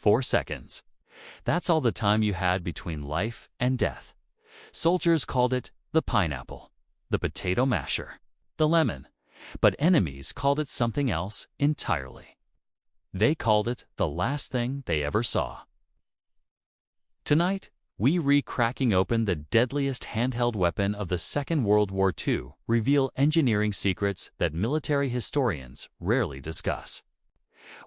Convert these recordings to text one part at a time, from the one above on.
4 seconds. That's all the time you had between life and death. Soldiers called it the pineapple, the potato masher, the lemon, but enemies called it something else entirely. They called it the last thing they ever saw. Tonight, we re-cracking open the deadliest handheld weapon of the Second World War II, reveal engineering secrets that military historians rarely discuss.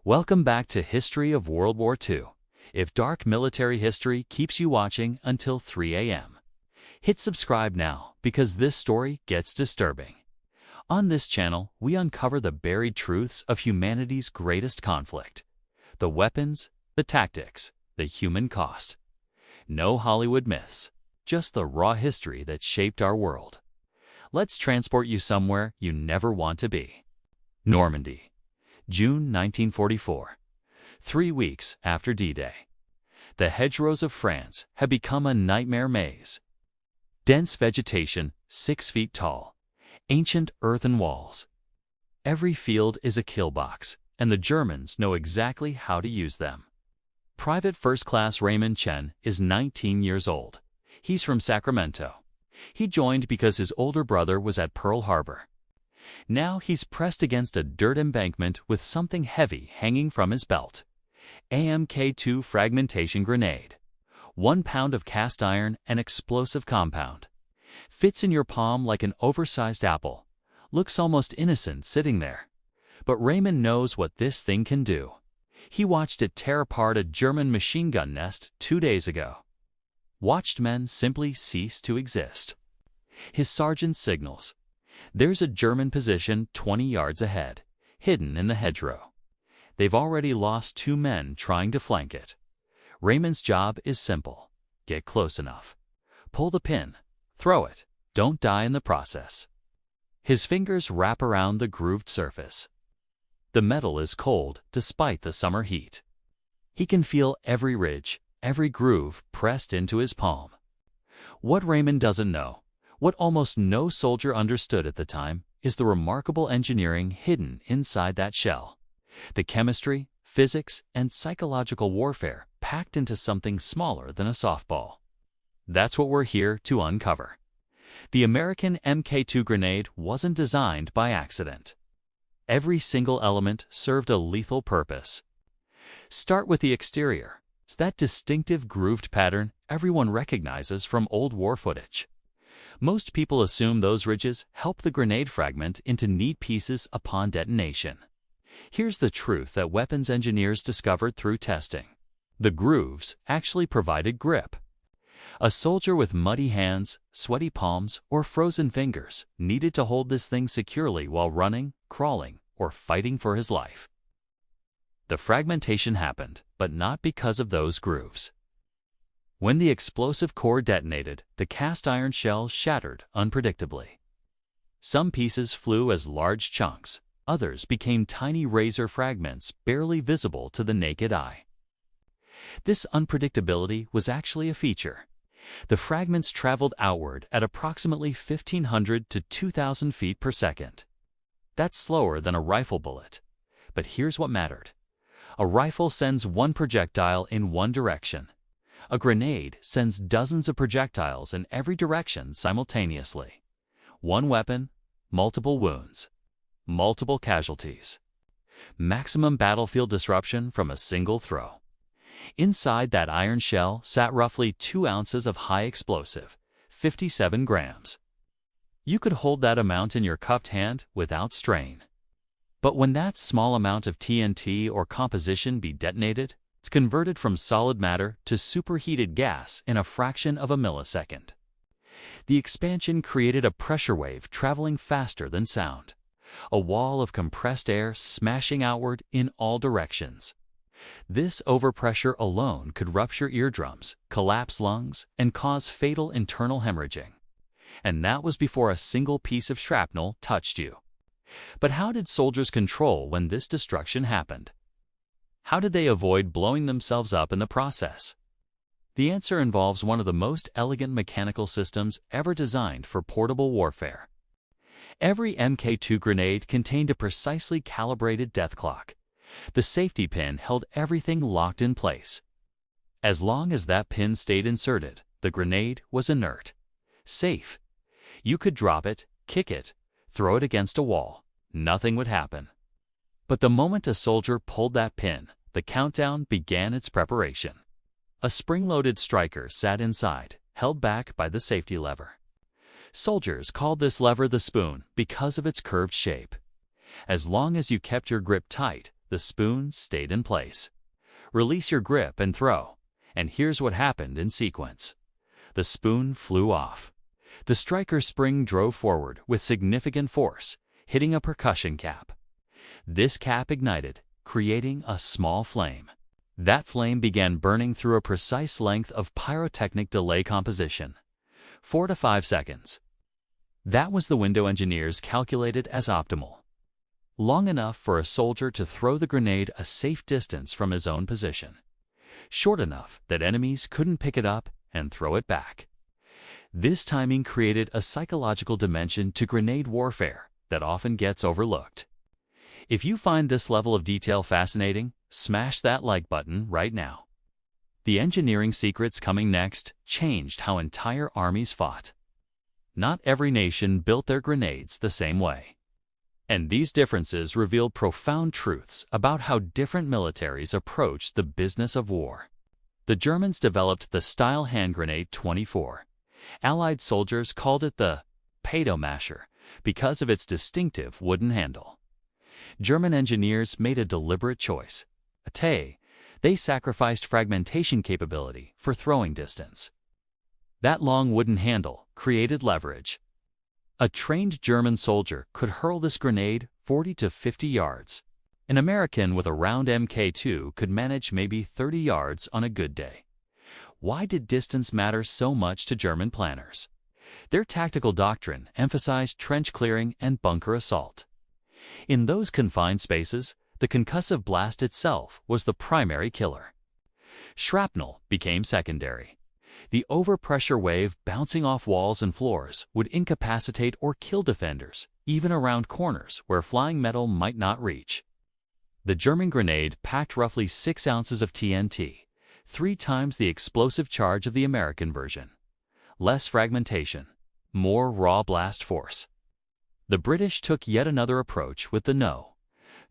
Welcome back to History of World War II. If dark military history keeps you watching until 3 a.m., hit subscribe now because this story gets disturbing. On this channel, we uncover the buried truths of humanity's greatest conflict. The weapons, the tactics, the human cost. No Hollywood myths, just the raw history that shaped our world. Let's transport you somewhere you never want to be. Normandy, June 1944. 3 weeks after D-Day. The hedgerows of France had become a nightmare maze. Dense vegetation, 6 feet tall. Ancient earthen walls. Every field is a kill box, and the Germans know exactly how to use them. Private First Class Raymond Chen is 19 years old. He's from Sacramento. He joined because his older brother was at Pearl Harbor. Now he's pressed against a dirt embankment with something heavy hanging from his belt. AMK-2 fragmentation grenade. 1 pound of cast iron and explosive compound. Fits in your palm like an oversized apple. Looks almost innocent sitting there. But Raymond knows what this thing can do. He watched it tear apart a German machine gun nest 2 days ago. Watched men simply cease to exist. His sergeant signals. There's a German position 20 yards ahead, hidden in the hedgerow. They've already lost 2 men trying to flank it. Raymond's job is simple. Get close enough. Pull the pin. Throw it. Don't die in the process. His fingers wrap around the grooved surface. The metal is cold despite the summer heat. He can feel every ridge, every groove pressed into his palm. What Raymond doesn't know, what almost no soldier understood at the time, is the remarkable engineering hidden inside that shell. The chemistry, physics, and psychological warfare packed into something smaller than a softball. That's what we're here to uncover. The American MK2 grenade wasn't designed by accident. Every single element served a lethal purpose. Start with the exterior. It's that distinctive grooved pattern everyone recognizes from old war footage. Most people assume those ridges help the grenade fragment into neat pieces upon detonation. Here's the truth that weapons engineers discovered through testing. The grooves actually provided grip. A soldier with muddy hands, sweaty palms, or frozen fingers needed to hold this thing securely while running, crawling, or fighting for his life. The fragmentation happened, but not because of those grooves. When the explosive core detonated, the cast iron shell shattered unpredictably. Some pieces flew as large chunks, others became tiny razor fragments barely visible to the naked eye. This unpredictability was actually a feature. The fragments traveled outward at approximately 1,500 to 2,000 feet per second. That's slower than a rifle bullet. But here's what mattered. A rifle sends one projectile in one direction. A grenade sends dozens of projectiles in every direction simultaneously. One weapon, multiple wounds, multiple casualties. Maximum battlefield disruption from a single throw. Inside that iron shell sat roughly 2 ounces of high explosive, 57 grams. You could hold that amount in your cupped hand without strain. But when that small amount of TNT or composition be detonated, it's converted from solid matter to superheated gas in a fraction of a millisecond. The expansion created a pressure wave traveling faster than sound, a wall of compressed air smashing outward in all directions. This overpressure alone could rupture eardrums, collapse lungs, and cause fatal internal hemorrhaging. And that was before a single piece of shrapnel touched you. But how did soldiers control when this destruction happened? How did they avoid blowing themselves up in the process? The answer involves one of the most elegant mechanical systems ever designed for portable warfare. Every MK2 grenade contained a precisely calibrated death clock. The safety pin held everything locked in place. As long as that pin stayed inserted, the grenade was inert. Safe. You could drop it, kick it, throw it against a wall. Nothing would happen. But the moment a soldier pulled that pin, the countdown began its preparation. A spring-loaded striker sat inside, held back by the safety lever. Soldiers called this lever the spoon because of its curved shape. As long as you kept your grip tight, the spoon stayed in place. Release your grip and throw, and here's what happened in sequence. The spoon flew off. The striker's spring drove forward with significant force, hitting a percussion cap. This cap ignited, creating a small flame. That flame began burning through a precise length of pyrotechnic delay composition, 4 to 5 seconds. That was the window engineers calculated as optimal. Long enough for a soldier to throw the grenade a safe distance from his own position. Short enough that enemies couldn't pick it up and throw it back. This timing created a psychological dimension to grenade warfare that often gets overlooked. If you find this level of detail fascinating, smash that like button right now. The engineering secrets coming next changed how entire armies fought. Not every nation built their grenades the same way. And these differences revealed profound truths about how different militaries approached the business of war. The Germans developed the Stielhandgranate 24. Allied soldiers called it the pyrotechnic because of its distinctive wooden handle. German engineers made a deliberate choice. They sacrificed fragmentation capability for throwing distance. That long wooden handle created leverage. A trained German soldier could hurl this grenade 40 to 50 yards. An American with a round Mk2 could manage maybe 30 yards on a good day. Why did distance matter so much to German planners? Their tactical doctrine emphasized trench clearing and bunker assault. In those confined spaces, the concussive blast itself was the primary killer. Shrapnel became secondary. The overpressure wave bouncing off walls and floors would incapacitate or kill defenders, even around corners where flying metal might not reach. The German grenade packed roughly 6 ounces of TNT, 3 times the explosive charge of the American version. Less fragmentation, more raw blast force. The British took yet another approach with the No.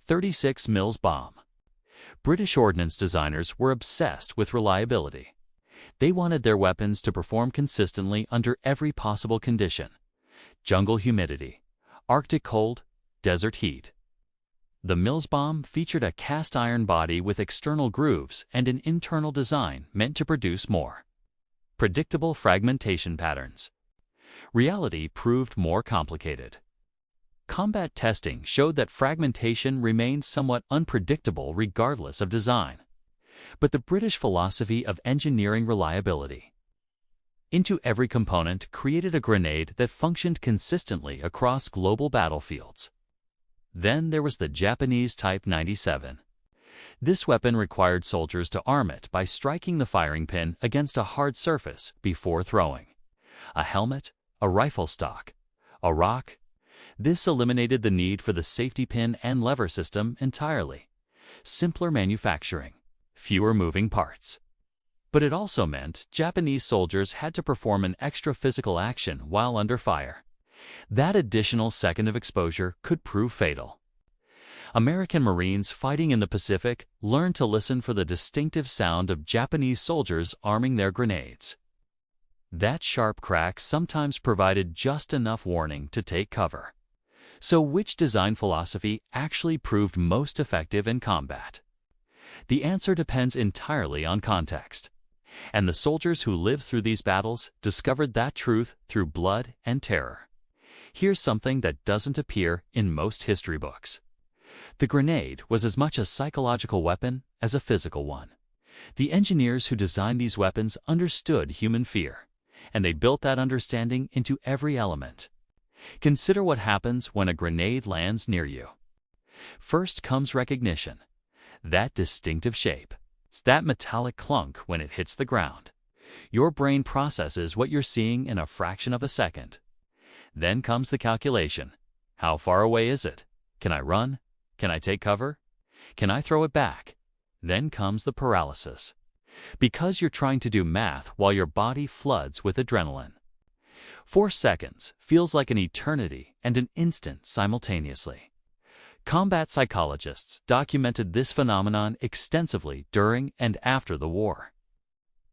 36 mils bomb. British ordnance designers were obsessed with reliability. They wanted their weapons to perform consistently under every possible condition: jungle humidity, Arctic cold, desert heat. The Mills bomb featured a cast iron body with external grooves and an internal design meant to produce more predictable fragmentation patterns. Reality proved more complicated. Combat testing showed that fragmentation remained somewhat unpredictable regardless of design. But the British philosophy of engineering reliability into every component created a grenade that functioned consistently across global battlefields. Then there was the Japanese Type 97. This weapon required soldiers to arm it by striking the firing pin against a hard surface before throwing. A helmet, a rifle stock, a rock. This eliminated the need for the safety pin and lever system entirely. Simpler manufacturing, fewer moving parts. But it also meant Japanese soldiers had to perform an extra physical action while under fire. That additional second of exposure could prove fatal. American Marines fighting in the Pacific learned to listen for the distinctive sound of Japanese soldiers arming their grenades. That sharp crack sometimes provided just enough warning to take cover. So which design philosophy actually proved most effective in combat? The answer depends entirely on context. And the soldiers who lived through these battles discovered that truth through blood and terror. Here's something that doesn't appear in most history books. The grenade was as much a psychological weapon as a physical one. The engineers who designed these weapons understood human fear, and they built that understanding into every element. Consider what happens when a grenade lands near you. First comes recognition. That distinctive shape. It's that metallic clunk when it hits the ground. Your brain processes what you're seeing in a fraction of a second. Then comes the calculation. How far away is it? Can I run? Can I take cover? Can I throw it back? Then comes the paralysis. Because you're trying to do math while your body floods with adrenaline. 4 seconds feels like an eternity and an instant simultaneously. Combat psychologists documented this phenomenon extensively during and after the war.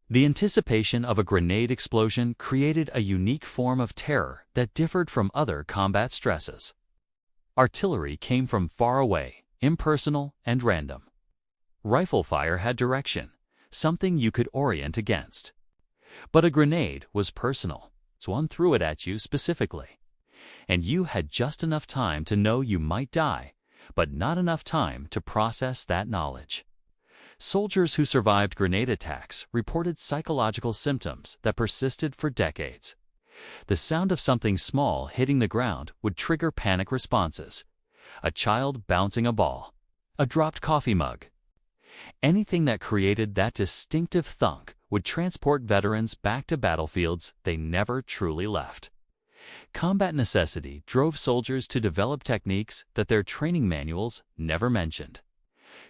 The anticipation of a grenade explosion created a unique form of terror that differed from other combat stresses. Artillery came from far away, impersonal, and random. Rifle fire had direction, something you could orient against. But a grenade was personal. Someone threw it at you specifically. And you had just enough time to know you might die, but not enough time to process that knowledge. Soldiers who survived grenade attacks reported psychological symptoms that persisted for decades. The sound of something small hitting the ground would trigger panic responses. A child bouncing a ball, a dropped coffee mug. Anything that created that distinctive thunk would transport veterans back to battlefields they never truly left. Combat necessity drove soldiers to develop techniques that their training manuals never mentioned.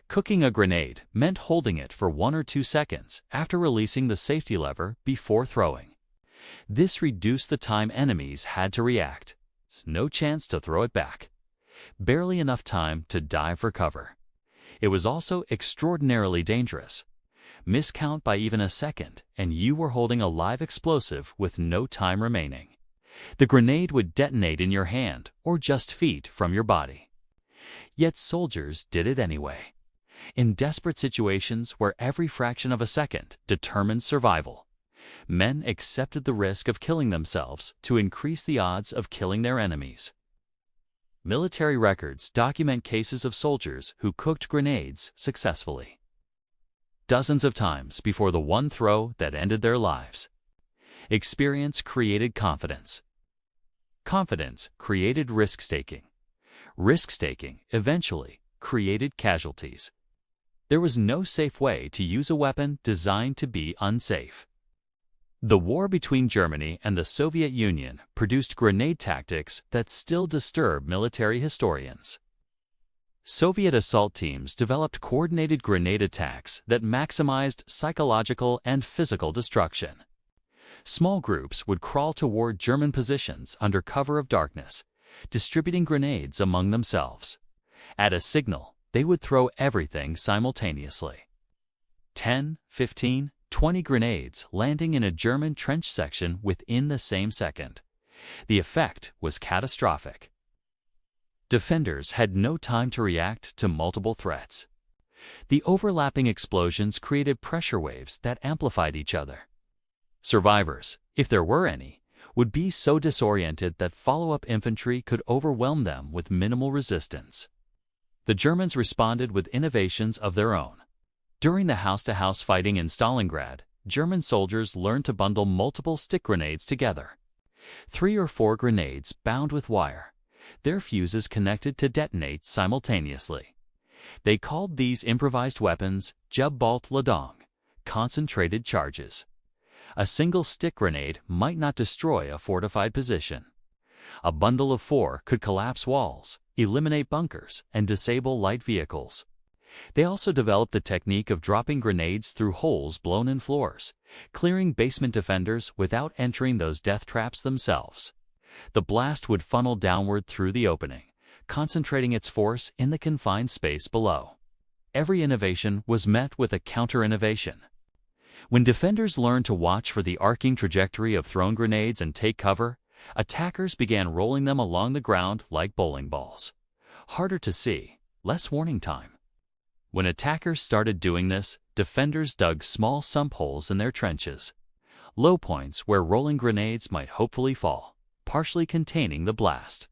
Cooking a grenade meant holding it for 1 or 2 seconds after releasing the safety lever before throwing. This reduced the time enemies had to react. No chance to throw it back. Barely enough time to dive for cover. It was also extraordinarily dangerous. Miscount by even a second, and you were holding a live explosive with no time remaining. The grenade would detonate in your hand or just feet from your body. Yet soldiers did it anyway. In desperate situations where every fraction of a second determined survival, men accepted the risk of killing themselves to increase the odds of killing their enemies. Military records document cases of soldiers who cooked grenades successfully. Dozens of times before the one throw that ended their lives. Experience created confidence. Confidence created risk-taking. Risk-taking eventually created casualties. There was no safe way to use a weapon designed to be unsafe. The war between Germany and the Soviet Union produced grenade tactics that still disturb military historians. Soviet assault teams developed coordinated grenade attacks that maximized psychological and physical destruction. Small groups would crawl toward German positions under cover of darkness, distributing grenades among themselves. At a signal, they would throw everything simultaneously. 10, 15, 20 grenades landing in a German trench section within the same second. The effect was catastrophic. Defenders had no time to react to multiple threats. The overlapping explosions created pressure waves that amplified each other. Survivors, if there were any, would be so disoriented that follow-up infantry could overwhelm them with minimal resistance. The Germans responded with innovations of their own. During the house-to-house fighting in Stalingrad, German soldiers learned to bundle multiple stick grenades together. 3 or 4 grenades bound with wire, their fuses connected to detonate simultaneously. They called these improvised weapons Jebboltladung, concentrated charges. A single stick grenade might not destroy a fortified position. A bundle of 4 could collapse walls, eliminate bunkers, and disable light vehicles. They also developed the technique of dropping grenades through holes blown in floors, clearing basement defenders without entering those death traps themselves. The blast would funnel downward through the opening, concentrating its force in the confined space below. Every innovation was met with a counter-innovation. When defenders learned to watch for the arcing trajectory of thrown grenades and take cover, attackers began rolling them along the ground like bowling balls. Harder to see, less warning time. When attackers started doing this, defenders dug small sump holes in their trenches, low points where rolling grenades might hopefully fall, partially containing the blast.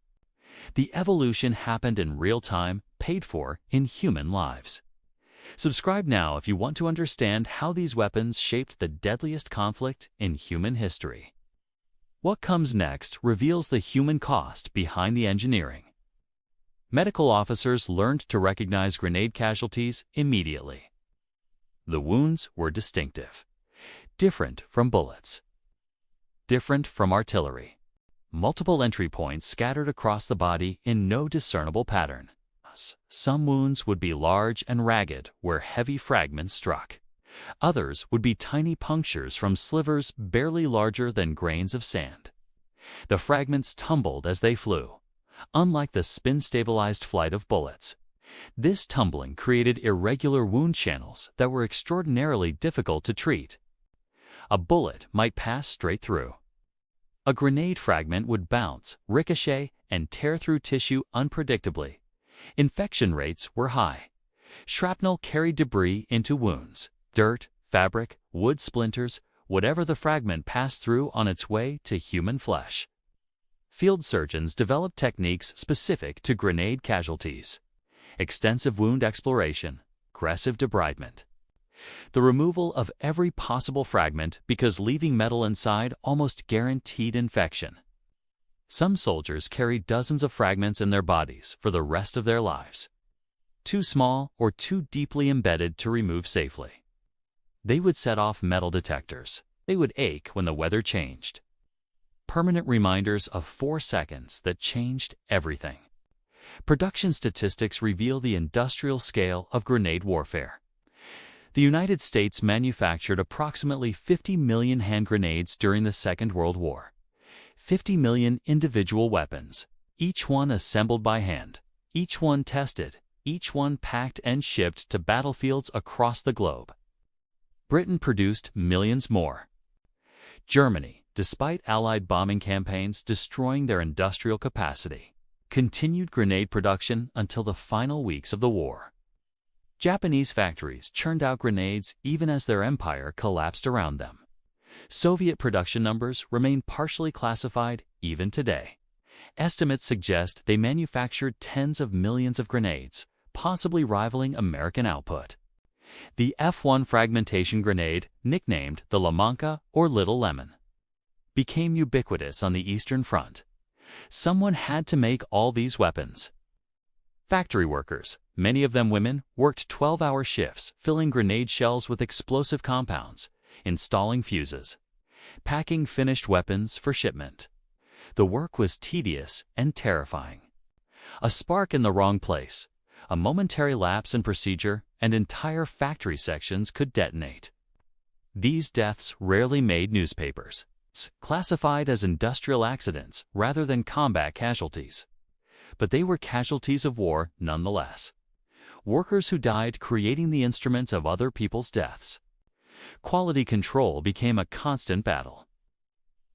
The evolution happened in real time, paid for in human lives. Subscribe now if you want to understand how these weapons shaped the deadliest conflict in human history. What comes next reveals the human cost behind the engineering. Medical officers learned to recognize grenade casualties immediately. The wounds were distinctive, different from bullets, different from artillery. Multiple entry points scattered across the body in no discernible pattern. loss. Some wounds would be large and ragged where heavy fragments struck. Others would be tiny punctures from slivers barely larger than grains of sand. The fragments tumbled as they flew. Unlike the spin-stabilized flight of bullets, this tumbling created irregular wound channels that were extraordinarily difficult to treat. A bullet might pass straight through. A grenade fragment would bounce, ricochet, and tear through tissue unpredictably. Infection rates were high. Shrapnel carried debris into wounds. Dirt, fabric, wood splinters, whatever the fragment passed through on its way to human flesh. Field surgeons developed techniques specific to grenade casualties. Extensive wound exploration, aggressive debridement. The removal of every possible fragment because leaving metal inside almost guaranteed infection. Some soldiers carried dozens of fragments in their bodies for the rest of their lives. Too small or too deeply embedded to remove safely. They would set off metal detectors. They would ache when the weather changed. Permanent reminders of 4 seconds that changed everything. Production statistics reveal the industrial scale of grenade warfare. The United States manufactured approximately 50 million hand grenades during the Second World War. 50 million individual weapons, each one assembled by hand, each one tested, each one packed and shipped to battlefields across the globe. Britain produced millions more. Germany, despite Allied bombing campaigns destroying their industrial capacity, continued grenade production until the final weeks of the war. Japanese factories churned out grenades even as their empire collapsed around them. Soviet production numbers remain partially classified even today. Estimates suggest they manufactured tens of millions of grenades, possibly rivaling American output. The F-1 fragmentation grenade, nicknamed the Lamanca or Little Lemon, became ubiquitous on the Eastern Front. Someone had to make all these weapons. Factory workers, many of them women, worked 12-hour shifts filling grenade shells with explosive compounds, installing fuses, packing finished weapons for shipment. The work was tedious and terrifying. A spark in the wrong place, a momentary lapse in procedure, and entire factory sections could detonate. These deaths rarely made newspapers, classified as industrial accidents rather than combat casualties. But they were casualties of war nonetheless. Workers who died creating the instruments of other people's deaths. Quality control became a constant battle.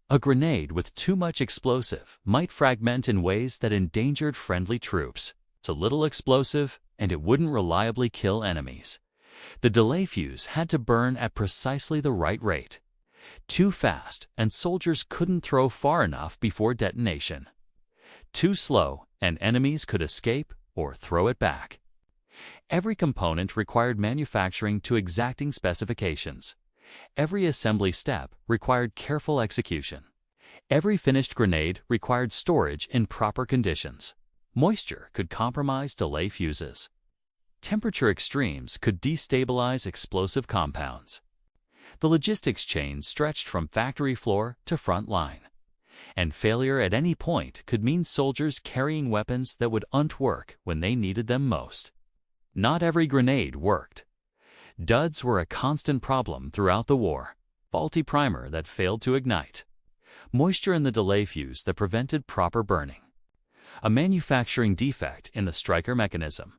A grenade with too much explosive might fragment in ways that endangered friendly troops. It's a little explosive, and it wouldn't reliably kill enemies. The delay fuse had to burn at precisely the right rate. Too fast, and soldiers couldn't throw far enough before detonation. Too slow, and enemies could escape or throw it back. Every component required manufacturing to exacting specifications. Every assembly step required careful execution. Every finished grenade required storage in proper conditions. Moisture could compromise delay fuses. Temperature extremes could destabilize explosive compounds. The logistics chain stretched from factory floor to front line. And failure at any point could mean soldiers carrying weapons that wouldn't work when they needed them most. Not every grenade worked. Duds were a constant problem throughout the war. Faulty primer that failed to ignite. Moisture in the delay fuse that prevented proper burning. A manufacturing defect in the striker mechanism.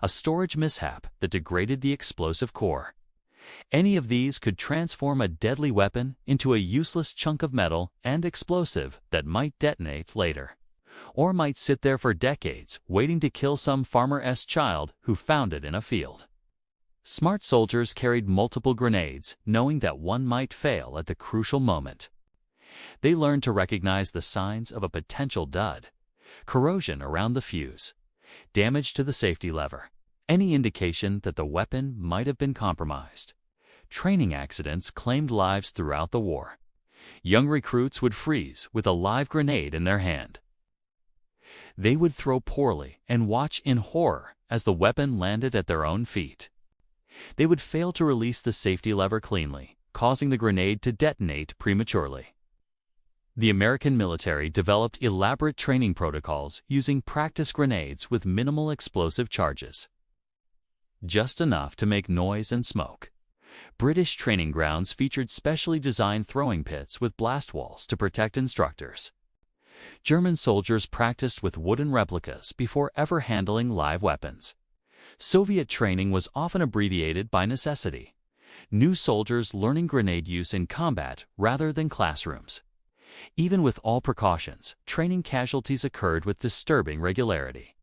A storage mishap that degraded the explosive core. Any of these could transform a deadly weapon into a useless chunk of metal and explosive that might detonate later, or might sit there for decades waiting to kill some farmer's child who found it in a field. Smart soldiers carried multiple grenades, knowing that one might fail at the crucial moment. They learned to recognize the signs of a potential dud: corrosion around the fuse, damage to the safety lever, any indication that the weapon might have been compromised. Training accidents claimed lives throughout the war. Young recruits would freeze with a live grenade in their hand. They would throw poorly and watch in horror as the weapon landed at their own feet. They would fail to release the safety lever cleanly, causing the grenade to detonate prematurely. The American military developed elaborate training protocols using practice grenades with minimal explosive charges, just enough to make noise and smoke. British training grounds featured specially designed throwing pits with blast walls to protect instructors. German soldiers practiced with wooden replicas before ever handling live weapons. Soviet training was often abbreviated by necessity. New soldiers learning grenade use in combat rather than classrooms. Even with all precautions, training casualties occurred with disturbing regularity.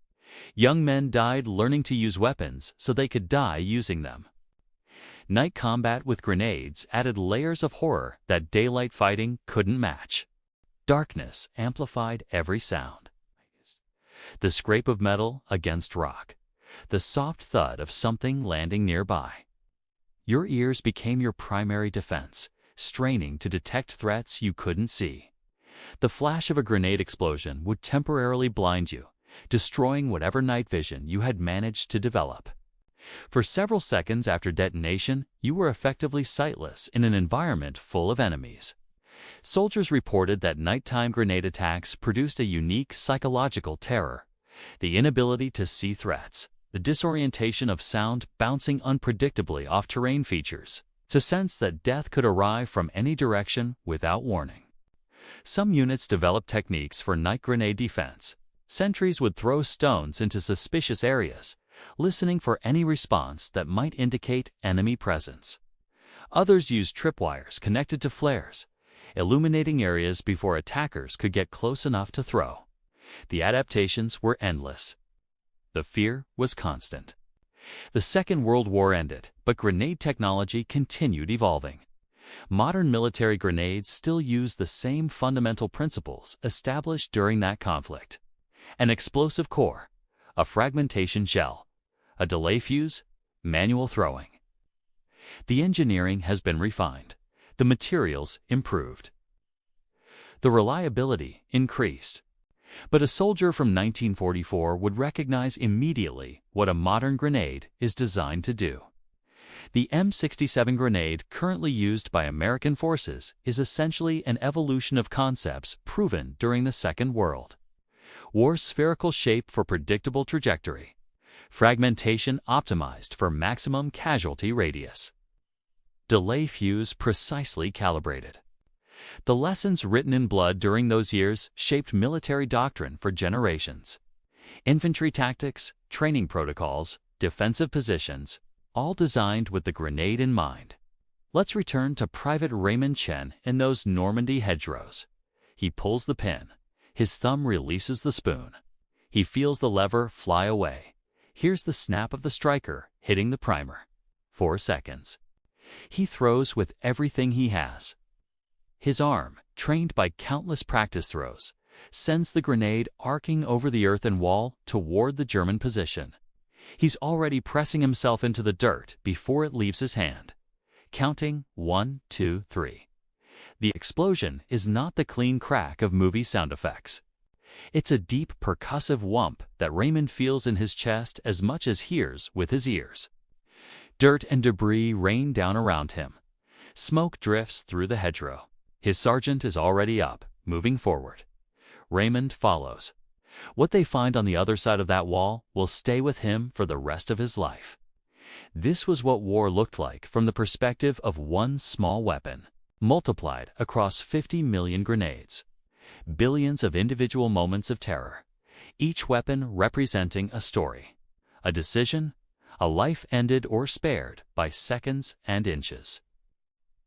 Young men died learning to use weapons so they could die using them. Night combat with grenades added layers of horror that daylight fighting couldn't match. Darkness amplified every sound. The scrape of metal against rock. The soft thud of something landing nearby. Your ears became your primary defense, straining to detect threats you couldn't see. The flash of a grenade explosion would temporarily blind you, destroying whatever night vision you had managed to develop. For several seconds after detonation, you were effectively sightless in an environment full of enemies. Soldiers reported that nighttime grenade attacks produced a unique psychological terror. The inability to see threats, the disorientation of sound bouncing unpredictably off terrain features, to sense that death could arrive from any direction without warning. Some units developed techniques for night grenade defense. Sentries would throw stones into suspicious areas, listening for any response that might indicate enemy presence. Others used tripwires connected to flares, illuminating areas before attackers could get close enough to throw. The adaptations were endless. The fear was constant. The Second World War ended, but grenade technology continued evolving. Modern military grenades still use the same fundamental principles established during that conflict. An explosive core, a fragmentation shell, a delay fuse, manual throwing. The engineering has been refined, the materials improved. The reliability increased. But a soldier from 1944 would recognize immediately what a modern grenade is designed to do. The M67 grenade currently used by American forces is essentially an evolution of concepts proven during the Second World War's spherical shape for predictable trajectory, fragmentation optimized for maximum casualty radius, delay fuse precisely calibrated. The lessons written in blood during those years shaped military doctrine for generations. Infantry tactics, training protocols, defensive positions, all designed with the grenade in mind. Let's return to Private Raymond Chen in those Normandy hedgerows. He pulls the pin. His thumb releases the spoon. He feels the lever fly away. Hears the snap of the striker hitting the primer. 4 seconds. He throws with everything he has. His arm, trained by countless practice throws, sends the grenade arcing over the earthen wall toward the German position. He's already pressing himself into the dirt before it leaves his hand. Counting 1, 2, 3. The explosion is not the clean crack of movie sound effects. It's a deep percussive whump that Raymond feels in his chest as much as hears with his ears. Dirt and debris rain down around him. Smoke drifts through the hedgerow. His sergeant is already up, moving forward. Raymond follows. What they find on the other side of that wall will stay with him for the rest of his life. This was what war looked like from the perspective of one small weapon, multiplied across 50 million grenades. Billions of individual moments of terror, each weapon representing a story, a decision, a life ended or spared by seconds and inches.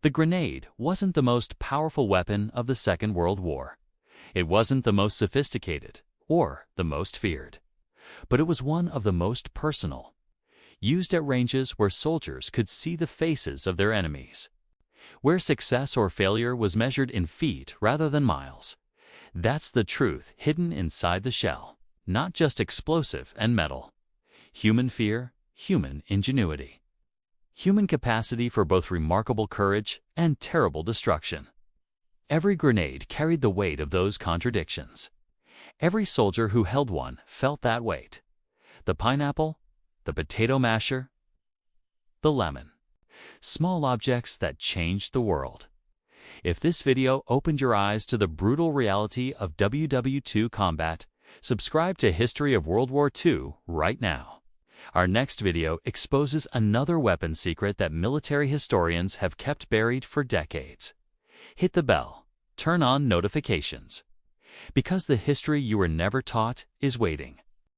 The grenade wasn't the most powerful weapon of the Second World War. It wasn't the most sophisticated or the most feared, but it was one of the most personal, used at ranges where soldiers could see the faces of their enemies, where success or failure was measured in feet rather than miles. That's the truth hidden inside the shell, not just explosive and metal. Human fear, human ingenuity. Human capacity for both remarkable courage and terrible destruction. Every grenade carried the weight of those contradictions. Every soldier who held one felt that weight. The pineapple, the potato masher, the lemon. Small objects that changed the world. If this video opened your eyes to the brutal reality of WW2 combat, subscribe to History of World War II right now. Our next video exposes another weapon secret that military historians have kept buried for decades. Hit the bell. Turn on notifications. Because the history you were never taught is waiting.